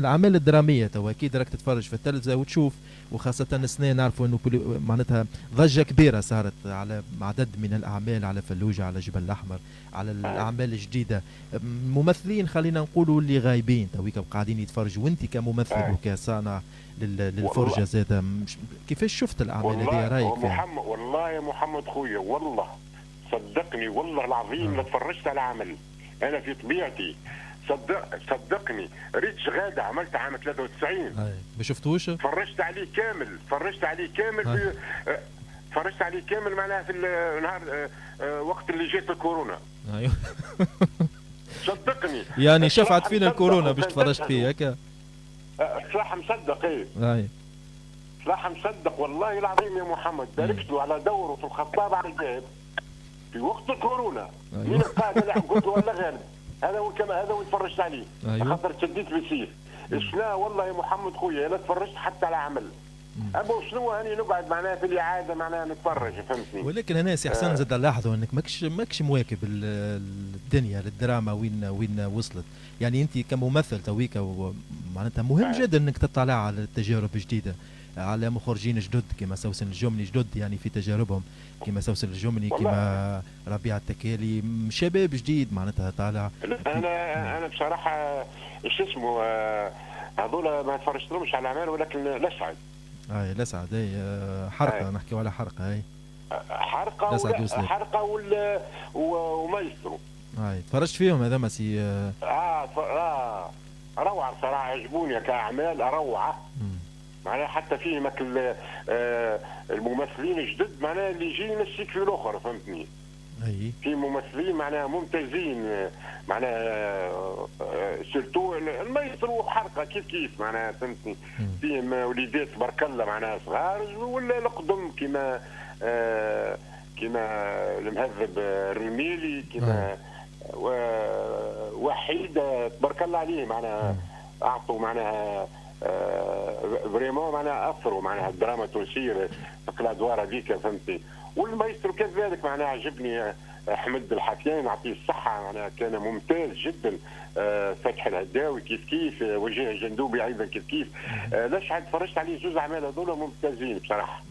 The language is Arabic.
الاعمال الدراميه تو اكيد راك تتفرج في التلفزه وتشوف، وخاصه السنه نعرفوا انه معناتها ضجه كبيره صارت على عدد من الاعمال، على فلوجه، على جبل الاحمر، على الاعمال الجديده. ممثلين خلينا نقولوا اللي غايبين تويك قاعدين يتفرجوا، وانت كممثل وكصانع للفرجه زاده كيفاش شفت الاعمال هذه؟ رايك فيها؟ محمد والله يا محمد خويا، والله صدقني والله العظيم لا تفرجت على عمل انا في طبيعتي. صدقني ريتش غاده عملت عام 93 ما شفتوش؟ فرجت عليه كامل فرجت عليه كامل معناها في النهار وقت اللي جات الكورونا. ايوه صدقني يعني شفعت فينا الكورونا باش تفرجت فيه هكا. صراحه مصدق ايه. اي صراحه مصدق والله العظيم يا محمد، باركت له على دوره في الخطاب على الجاب في وقت الكورونا. مين القائد اللي قلت له ولا غالب؟ هذا هو كما هذا وتفرجت عليه. خاطر تشديت بالسيف. شنو والله يا محمد خويا لا تفرجت حتى على عمل. أبو شنو هاني نقعد معناها في الإعادة معناها نتفرج، فهمتني؟ ولكن انا سي حسن زاد نلاحظوا انك ماكش مواكب الدنيا للدراما وين وصلت. يعني انت كممثل تويك معناتها مهم جدا انك تطلع على التجارب الجديده، على مخرجين جدد كما سوسن الجمني جدد يعني في تجاربهم، كما سوسن الجمني كما ربيع التكالي، شباب جديد معناتها طالع. انا بصراحه شو اسمه هذول ما تفرجتلهمش على الاعمال، ولكن لسعد لسعد حرقه نحكيو على حرقه. حرقه ومايسترو تفرجت فيهم هذا ما سي روعه بصراحه، عجبوني كاعمال روعه. معناها حتى فيه مثل الممثلين جدد معناها اللي يجي يمسك في الاخر، فهمتني؟ في ممثلين معناها ممتازين معناها سيرتو المايسترو حرقه كيف معناها، فهمتني؟ فيهم وليدات تبارك الله معناها صغار ولا القدم كما المهذب الرميلي، كما وحيده تبارك الله عليه معناها اعطوا معناها فريمون معناها اثروا معناها الدراما التونسيه في الادوار هذيك، فهمتني؟ والمايسترو كذلك معناها عجبني احمد الحفيان يعطيه الصحه معناها كان ممتاز جدا. فتحي الهداوي كيف وجيه الجندوبي ايضا كيف. ليش عاد تفرجت عليه زوز اعمال هذول ممتازين بصراحه.